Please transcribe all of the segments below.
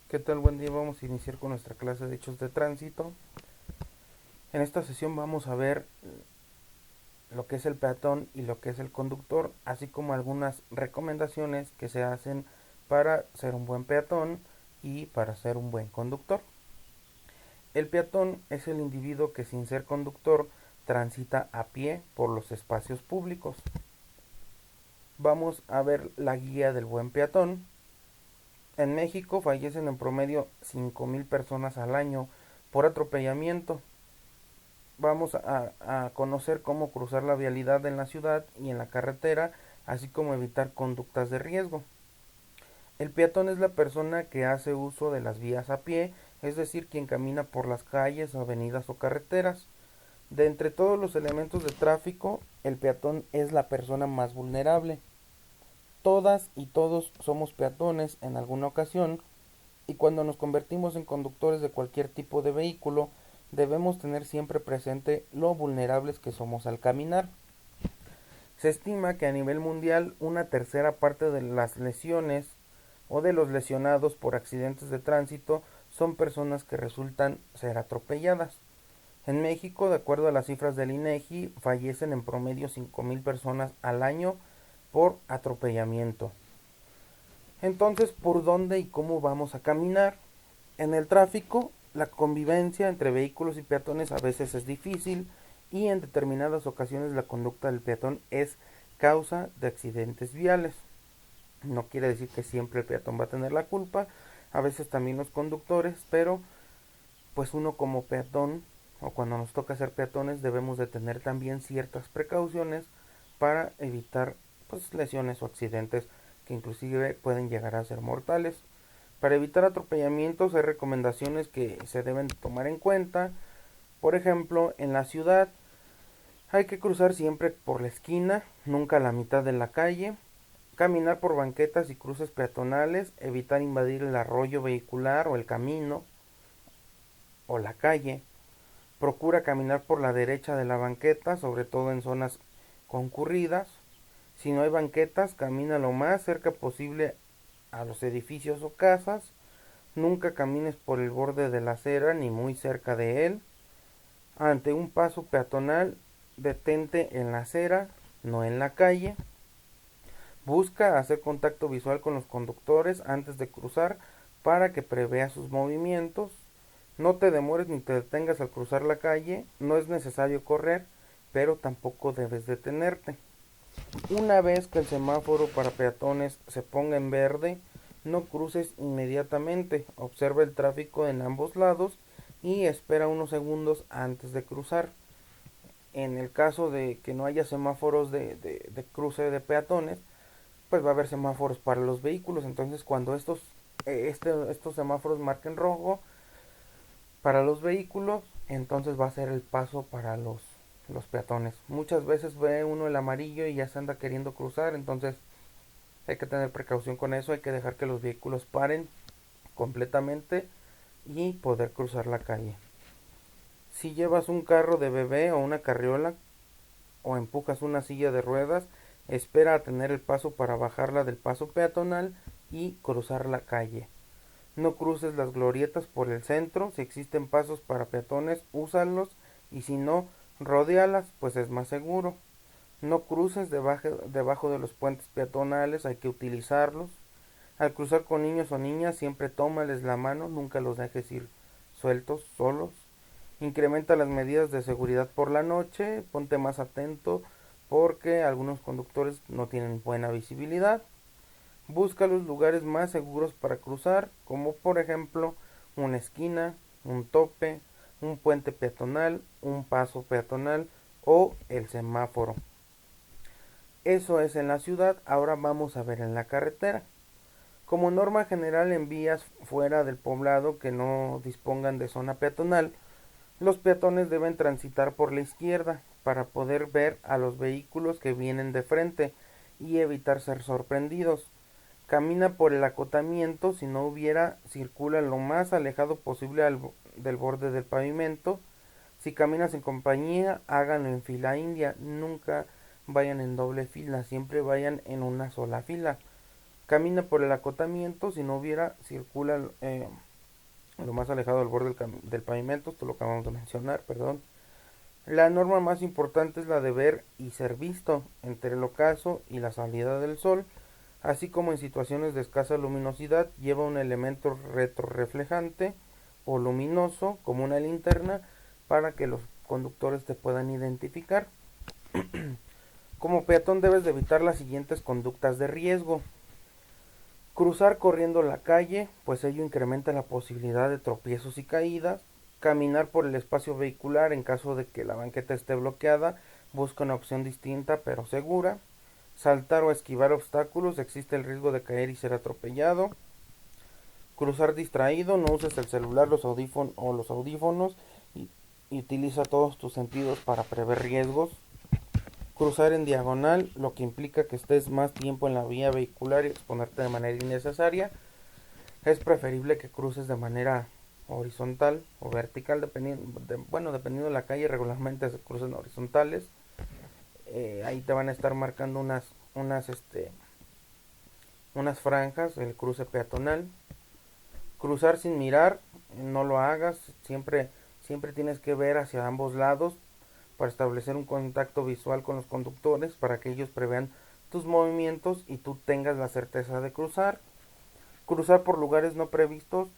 ¿Qué tal? Buen día, vamos a iniciar con nuestra clase de hechos de tránsito. En esta sesión vamos a ver lo que es el peatón y lo que es el conductor, así como algunas recomendaciones que se hacen para ser un buen peatón y para ser un buen conductor. El peatón es el individuo que sin ser conductor transita a pie por los espacios públicos. Vamos a ver la guía del buen peatón. En México fallecen en promedio 5,000 personas al año por atropellamiento. Vamos a conocer cómo cruzar la vialidad en la ciudad y en la carretera, así como evitar conductas de riesgo. El peatón es la persona que hace uso de las vías a pie, es decir, quien camina por las calles, avenidas o carreteras. De entre todos los elementos de tráfico, el peatón es la persona más vulnerable. Todas y todos somos peatones en alguna ocasión, y cuando nos convertimos en conductores de cualquier tipo de vehículo, debemos tener siempre presente lo vulnerables que somos al caminar. Se estima que a nivel mundial una tercera parte de las lesiones o de los lesionados por accidentes de tránsito son personas que resultan ser atropelladas. En México, de acuerdo a las cifras del INEGI, fallecen en promedio 5,000 personas al año por atropellamiento. Entonces, ¿por dónde y cómo vamos a caminar? En el tráfico, la convivencia entre vehículos y peatones a veces es difícil y en determinadas ocasiones la conducta del peatón es causa de accidentes viales. No quiere decir que siempre el peatón va a tener la culpa, a veces también los conductores, pero pues uno como peatón o cuando nos toca ser peatones debemos de tener también ciertas precauciones para evitar pues lesiones o accidentes que inclusive pueden llegar a ser mortales. Para evitar atropellamientos hay recomendaciones que se deben tomar en cuenta. Por ejemplo, en la ciudad hay que cruzar siempre por la esquina, nunca a la mitad de la calle, caminar por banquetas y cruces peatonales, evitar invadir el arroyo vehicular o el camino o la calle. Procura caminar por la derecha de la banqueta, sobre todo en zonas concurridas. Si no hay banquetas, camina lo más cerca posible a los edificios o casas. Nunca camines por el borde de la acera ni muy cerca de él. Ante un paso peatonal, detente en la acera, no en la calle. Busca hacer contacto visual con los conductores antes de cruzar para que prevea sus movimientos. No te demores ni te detengas al cruzar la calle. No es necesario correr, pero tampoco debes detenerte. Una vez que el semáforo para peatones se ponga en verde, no cruces inmediatamente. Observa el tráfico en ambos lados y espera unos segundos antes de cruzar. En el caso de que no haya semáforos de cruce de peatones, pues va a haber semáforos para los vehículos. Entonces, cuando estos semáforos marquen rojo para los vehículos, entonces va a ser el paso para los peatones. Muchas veces ve uno el amarillo y ya se anda queriendo cruzar, entonces hay que tener precaución con eso, hay que dejar que los vehículos paren completamente y poder cruzar la calle. Si llevas un carro de bebé o una carriola o empujas una silla de ruedas, espera a tener el paso para bajarla del paso peatonal y cruzar la calle. No cruces las glorietas por el centro, si existen pasos para peatones, úsalos y si no, rodéalas, pues es más seguro. No cruces debajo de los puentes peatonales, hay que utilizarlos. Al cruzar con niños o niñas, siempre tómales la mano, nunca los dejes ir sueltos, solos. Incrementa las medidas de seguridad por la noche, ponte más atento porque algunos conductores no tienen buena visibilidad. Busca los lugares más seguros para cruzar, como por ejemplo una esquina, un tope, un puente peatonal, un paso peatonal o el semáforo. Eso es en la ciudad, ahora vamos a ver en la carretera. Como norma general en vías fuera del poblado que no dispongan de zona peatonal, los peatones deben transitar por la izquierda para poder ver a los vehículos que vienen de frente y evitar ser sorprendidos. Camina por el acotamiento, si no hubiera, circula lo más alejado posible del borde del pavimento. Si caminas en compañía, háganlo en fila india, nunca vayan en doble fila, siempre vayan en una sola fila. Camina por el acotamiento, si no hubiera, circula lo más alejado del borde del pavimento, esto lo acabamos de mencionar, perdón. La norma más importante es la de ver y ser visto entre el ocaso y la salida del sol, así como en situaciones de escasa luminosidad lleva un elemento retrorreflejante o luminoso como una linterna para que los conductores te puedan identificar. Como peatón debes de evitar las siguientes conductas de riesgo. Cruzar corriendo la calle, pues ello incrementa la posibilidad de tropiezos y caídas. Caminar por el espacio vehicular en caso de que la banqueta esté bloqueada, busca una opción distinta pero segura. Saltar o esquivar obstáculos, existe el riesgo de caer y ser atropellado. Cruzar distraído, no uses el celular los audífonos y utiliza todos tus sentidos para prever riesgos. Cruzar en diagonal, lo que implica que estés más tiempo en la vía vehicular y exponerte de manera innecesaria. Es preferible que cruces de manera horizontal o vertical, dependiendo de la calle, regularmente se cruzan horizontales. Ahí te van a estar marcando unas franjas, el cruce peatonal. Cruzar sin mirar, no lo hagas, siempre tienes que ver hacia ambos lados para establecer un contacto visual con los conductores para que ellos prevean tus movimientos y tú tengas la certeza de cruzar. Cruzar por lugares no previstos.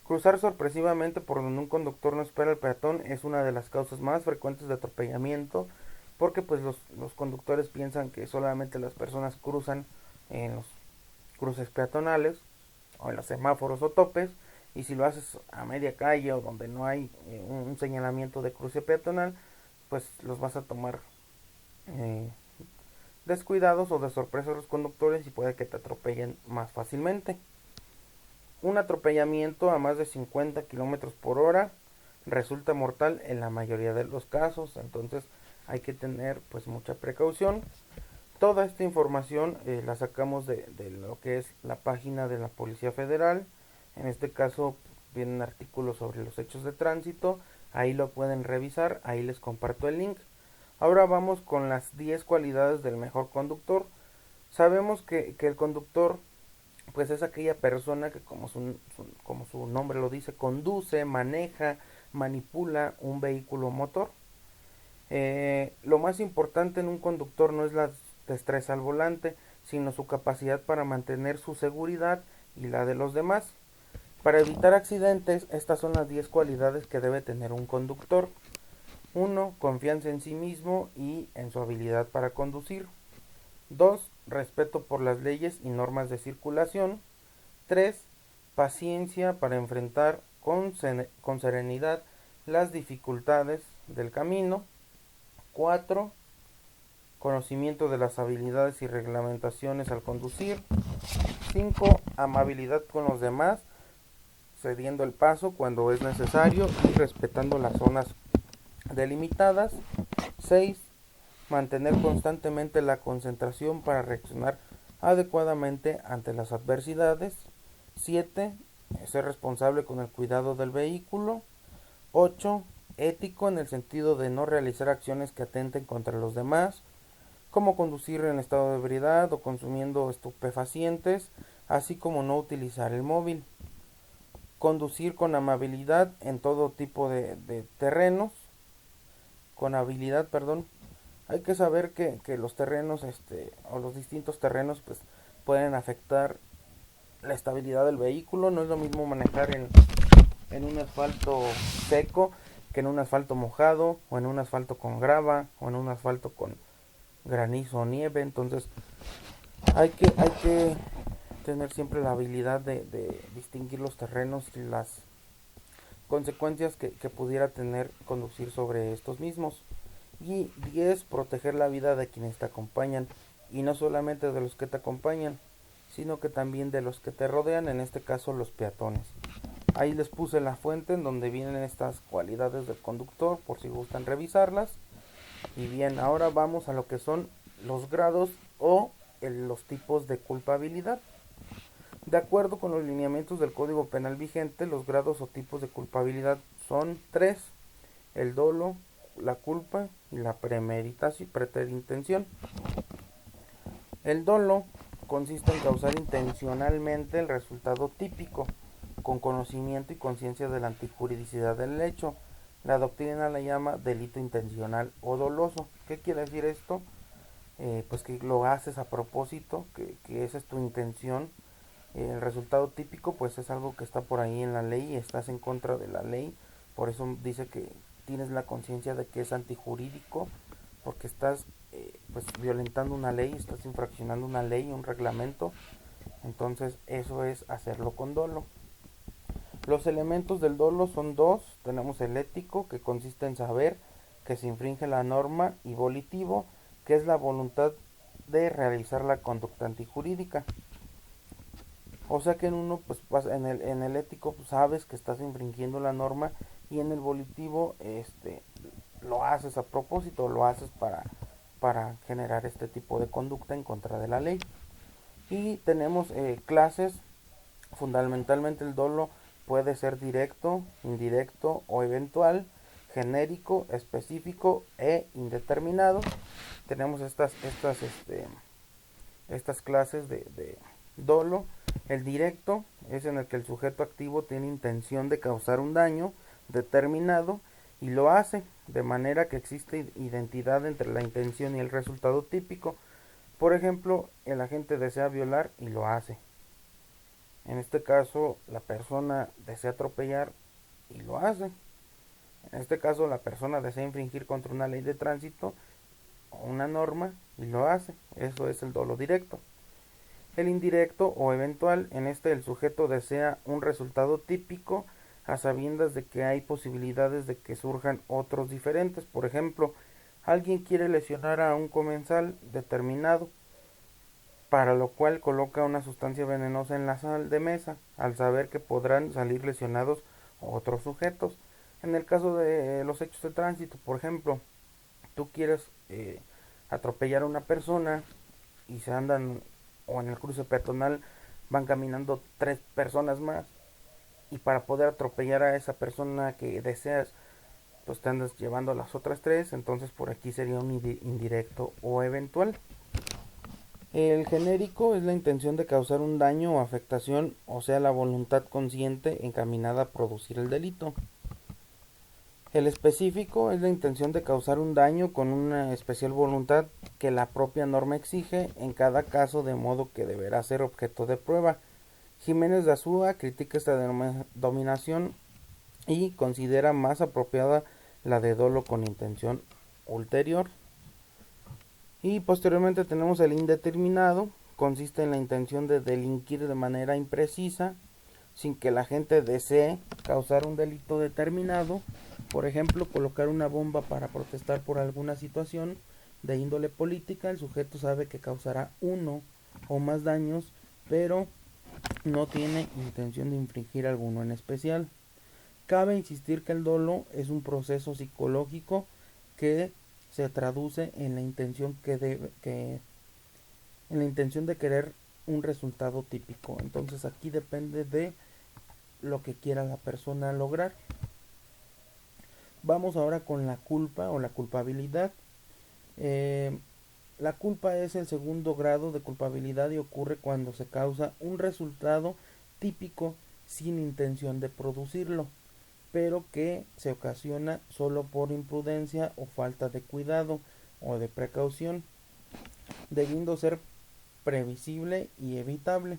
Cruzar sorpresivamente por donde un conductor no espera al peatón es una de las causas más frecuentes de atropellamiento, porque pues los conductores piensan que solamente las personas cruzan en los cruces peatonales o en los semáforos o topes, y si lo haces a media calle o donde no hay un señalamiento de cruce peatonal, pues los vas a tomar eh, descuidados o de sorpresa a los conductores y puede que te atropellen más fácilmente. Un atropellamiento a más de 50 kilómetros por hora resulta mortal en la mayoría de los casos, entonces hay que tener pues mucha precaución. Toda esta información la sacamos de lo que es la página de la Policía Federal. En este caso vienen artículos sobre los hechos de tránsito, ahí lo pueden revisar, ahí les comparto el link. Ahora vamos con las 10 cualidades del mejor conductor. Sabemos que el conductor pues es aquella persona que como su nombre lo dice, conduce, maneja, manipula un vehículo motor. Lo más importante en un conductor no es la destreza al volante, sino su capacidad para mantener su seguridad y la de los demás. Para evitar accidentes, estas son las 10 cualidades que debe tener un conductor. 1. Confianza en sí mismo y en su habilidad para conducir. 2. Respeto por las leyes y normas de circulación. 3. Paciencia para enfrentar con serenidad las dificultades del camino. 4. Conocimiento de las habilidades y reglamentaciones al conducir. 5. Amabilidad con los demás, cediendo el paso cuando es necesario y respetando las zonas delimitadas. 6. Mantener constantemente la concentración para reaccionar adecuadamente ante las adversidades. 7. Ser responsable con el cuidado del vehículo. 8. Ético en el sentido de no realizar acciones que atenten contra los demás, como conducir en estado de ebriedad o consumiendo estupefacientes, así como no utilizar el móvil. Conducir con amabilidad en todo tipo de terrenos. Con habilidad, perdón. Hay que saber que los terrenos o los distintos terrenos pues pueden afectar la estabilidad del vehículo. No es lo mismo manejar en un asfalto seco que en un asfalto mojado, o en un asfalto con grava, o en un asfalto con granizo o nieve. Entonces hay que tener siempre la habilidad de distinguir los terrenos y las consecuencias que pudiera tener conducir sobre estos mismos. Y 10. Proteger la vida de quienes te acompañan, y no solamente de los que te acompañan, sino que también de los que te rodean, en este caso los peatones. Ahí les puse la fuente en donde vienen estas cualidades del conductor por si gustan revisarlas. Y bien, ahora vamos a lo que son los grados o los tipos de culpabilidad. De acuerdo con los lineamientos del Código Penal vigente, los grados o tipos de culpabilidad son 3: el dolo, la culpa y la premeditación, preterintención. El dolo consiste en causar intencionalmente el resultado típico, con conocimiento y conciencia de la antijuridicidad del hecho. La doctrina la llama delito intencional o doloso. ¿Qué quiere decir esto? Pues que lo haces a propósito, que esa es tu intención. El resultado típico pues es algo que está por ahí en la ley, estás en contra de la ley, por eso dice que tienes la conciencia de que es antijurídico, porque estás pues violentando una ley, estás infraccionando una ley, un reglamento. Entonces eso es hacerlo con dolo. Los elementos del dolo son dos. Tenemos el ético, que consiste en saber que se infringe la norma, y volitivo, que es la voluntad de realizar la conducta antijurídica. O sea que en uno, pues en el ético pues, sabes que estás infringiendo la norma, y en el volitivo lo haces a propósito, lo haces para generar este tipo de conducta en contra de la ley. Y tenemos clases. Fundamentalmente el dolo puede ser directo, indirecto o eventual, genérico, específico e indeterminado. Tenemos estas clases de dolo. El directo es en el que el sujeto activo tiene intención de causar un daño determinado y lo hace, de manera que existe identidad entre la intención y el resultado típico. Por ejemplo, el agente desea violar y lo hace. En este caso, la persona desea atropellar y lo hace. En este caso, la persona desea infringir contra una ley de tránsito o una norma y lo hace. Eso es el dolo directo. El indirecto o eventual, en este el sujeto desea un resultado típico a sabiendas de que hay posibilidades de que surjan otros diferentes. Por ejemplo, alguien quiere lesionar a un comensal determinado, para lo cual coloca una sustancia venenosa en la sal de mesa, al saber que podrán salir lesionados otros sujetos. En el caso de los hechos de tránsito, por ejemplo, tú quieres atropellar a una persona y se andan, o en el cruce peatonal van caminando tres personas más, y para poder atropellar a esa persona que deseas, pues te andas llevando a las otras tres. Entonces por aquí sería un indirecto o eventual. El genérico es la intención de causar un daño o afectación, o sea, la voluntad consciente encaminada a producir el delito. El específico es la intención de causar un daño con una especial voluntad que la propia norma exige en cada caso, de modo que deberá ser objeto de prueba. Jiménez de Azúa critica esta denominación y considera más apropiada la de dolo con intención ulterior. Y posteriormente tenemos el indeterminado. Consiste en la intención de delinquir de manera imprecisa, sin que la gente desee causar un delito determinado. Por ejemplo, colocar una bomba para protestar por alguna situación de índole política. El sujeto sabe que causará uno o más daños, pero no tiene intención de infringir alguno en especial. Cabe insistir que el dolo es un proceso psicológico que se traduce en la intención en la intención de querer un resultado típico. Entonces aquí depende de lo que quiera la persona lograr. Vamos ahora con la culpa o la culpabilidad. La culpa es el segundo grado de culpabilidad y ocurre cuando se causa un resultado típico sin intención de producirlo, pero que se ocasiona solo por imprudencia o falta de cuidado o de precaución, debiendo ser previsible y evitable.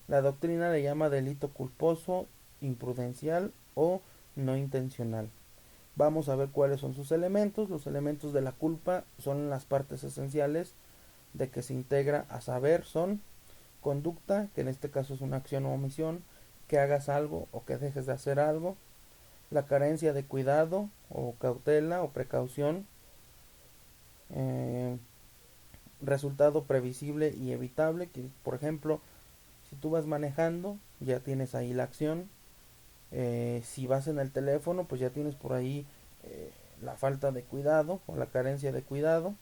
La doctrina le llama delito culposo, imprudencial o no intencional. Vamos a ver cuáles son sus elementos. Los elementos de la culpa son las partes esenciales de que se integra, a saber, son conducta, que en este caso es una acción o omisión, que hagas algo o que dejes de hacer algo, la carencia de cuidado o cautela o precaución, eh, resultado previsible y evitable, que por ejemplo, si tú vas manejando, ya tienes ahí la acción. Si vas en el teléfono, pues ya tienes por ahí la falta de cuidado o la carencia de cuidado.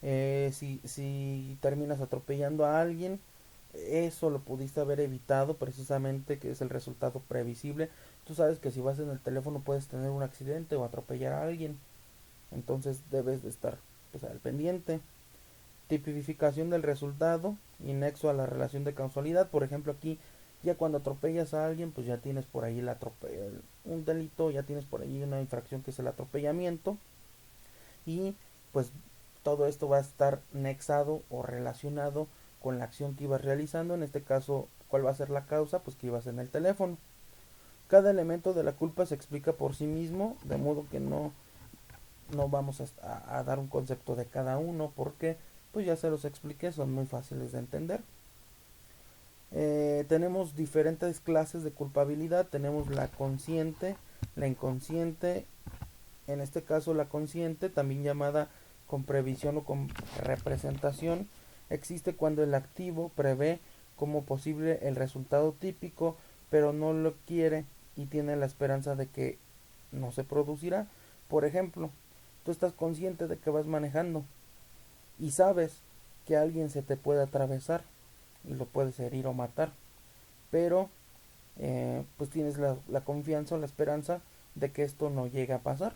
Si terminas atropellando a alguien, eso lo pudiste haber evitado precisamente, que es el resultado previsible. Tú sabes que si vas en el teléfono puedes tener un accidente o atropellar a alguien, entonces debes de estar pues al pendiente. Tipificación del resultado y nexo a la relación de causalidad. Por ejemplo, aquí ya cuando atropellas a alguien, pues ya tienes por ahí un delito, ya tienes por ahí una infracción que es el atropellamiento, y pues todo esto va a estar nexado o relacionado con la acción que ibas realizando. En este caso, ¿cuál va a ser la causa? Pues que ibas en el teléfono. Cada elemento de la culpa se explica por sí mismo, de modo que no vamos a dar un concepto de cada uno, porque pues ya se los expliqué, son muy fáciles de entender. Tenemos diferentes clases de culpabilidad. Tenemos la consciente, la inconsciente. En este caso, la consciente, también llamada con previsión o con representación, existe cuando el activo prevé como posible el resultado típico, pero no lo quiere y tiene la esperanza de que no se producirá. Por ejemplo, tú estás consciente de que vas manejando y sabes que alguien se te puede atravesar y lo puedes herir o matar, pero pues tienes la confianza o la esperanza de que esto no llegue a pasar.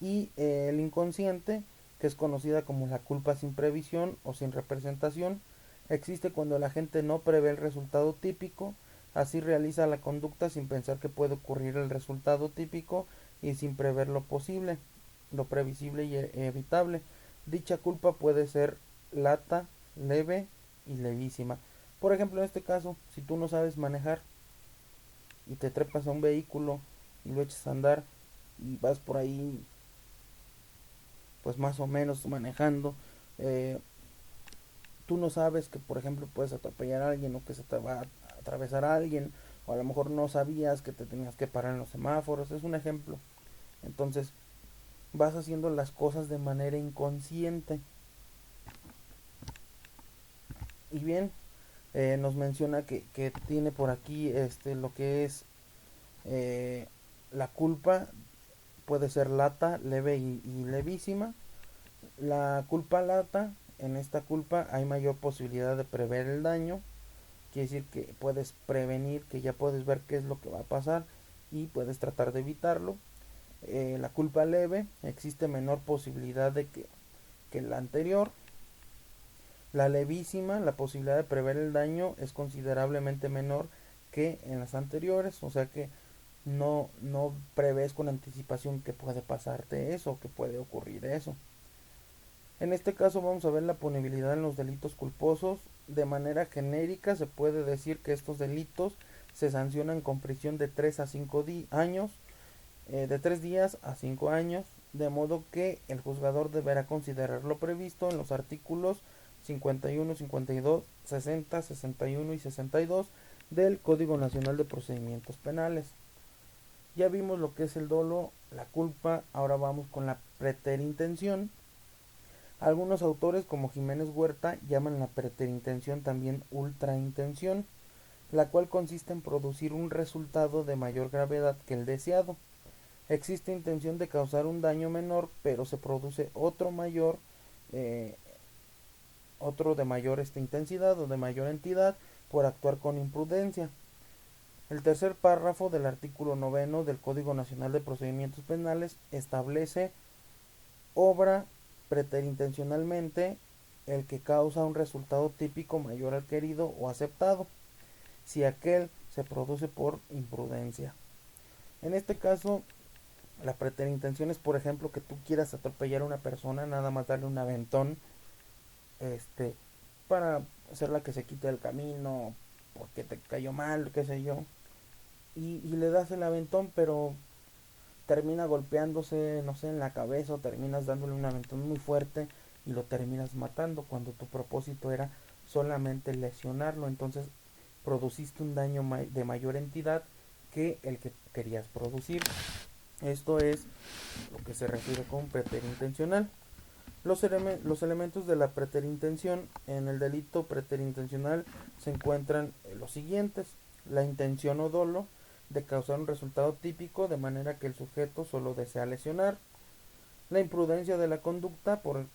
Y el inconsciente, que es conocida como la culpa sin previsión o sin representación, existe cuando la gente no prevé el resultado típico, así realiza la conducta sin pensar que puede ocurrir el resultado típico y sin prever lo posible, lo previsible y evitable. Dicha culpa puede ser lata, leve y levísima. Por ejemplo, en este caso, si tú no sabes manejar y te trepas a un vehículo y lo echas a andar y vas por ahí pues más o menos manejando, eh, tú no sabes que por ejemplo puedes atropellar a alguien o que se te va a atravesar a alguien, o a lo mejor no sabías que te tenías que parar en los semáforos, es un ejemplo. Entonces vas haciendo las cosas de manera inconsciente. Y bien, nos menciona que tiene por aquí lo que es eh, la culpa. Puede ser lata, leve y levísima. La culpa lata, en esta culpa hay mayor posibilidad de prever el daño. Quiere decir que puedes prevenir, que ya puedes ver qué es lo que va a pasar y puedes tratar de evitarlo. La culpa leve, existe menor posibilidad de que la anterior. La levísima, la posibilidad de prever el daño es considerablemente menor que en las anteriores, o sea que no prevés con anticipación que puede pasarte eso, que puede ocurrir eso. En este caso vamos a ver la punibilidad en los delitos culposos. De manera genérica se puede decir que estos delitos se sancionan con prisión de 3 a 5 años, de 3 días a 5 años, de modo que el juzgador deberá considerar lo previsto en los artículos 51, 52, 60, 61 y 62 del Código Nacional de Procedimientos Penales. Ya vimos lo que es el dolo, la culpa, ahora vamos con la preterintención. Algunos autores como Jiménez Huerta llaman la preterintención también ultraintención, la cual consiste en producir un resultado de mayor gravedad que el deseado. Existe intención de causar un daño menor, pero se produce eh, otro de mayor intensidad o de mayor entidad por actuar con imprudencia. El tercer párrafo del artículo 9 del Código Nacional de Procedimientos Penales establece: obra preterintencionalmente el que causa un resultado típico mayor al querido o aceptado, si aquel se produce por imprudencia. En este caso, la preterintención es, por ejemplo, que tú quieras atropellar a una persona, nada más darle un aventón, para hacerla que se quite del camino, porque te cayó mal, qué sé yo, y le das el aventón, pero termina golpeándose, no sé, en la cabeza, o terminas dándole un aventón muy fuerte y lo terminas matando cuando tu propósito era solamente lesionarlo. Entonces produciste un daño de mayor entidad que el que querías producir. Esto es lo que se refiere con preterintencional. Los elementos de la preterintención en el delito preterintencional se encuentran los siguientes: la intención o dolo de causar un resultado típico de manera que el sujeto solo desea lesionar; la imprudencia de la conducta por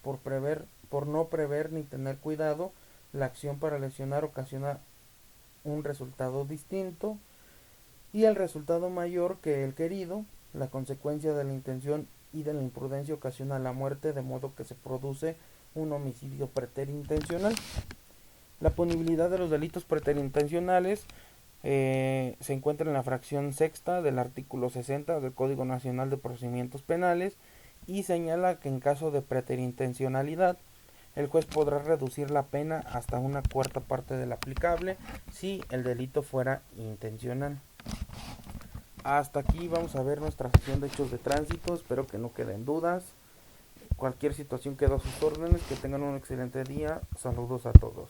no prever ni tener cuidado la acción para lesionar ocasiona un resultado distinto; y el resultado mayor que el querido. La consecuencia de la intención y de la imprudencia ocasiona la muerte, de modo que se produce un homicidio preterintencional. La punibilidad de los delitos preterintencionales se encuentra en la fracción sexta del artículo 60 del Código Nacional de Procedimientos Penales y señala que en caso de preterintencionalidad el juez podrá reducir la pena hasta una cuarta parte de la aplicable si el delito fuera intencional. Hasta aquí vamos a ver nuestra sesión de hechos de tránsito. Espero que no queden dudas. Cualquier situación queda a sus órdenes. Que tengan un excelente día. Saludos a todos.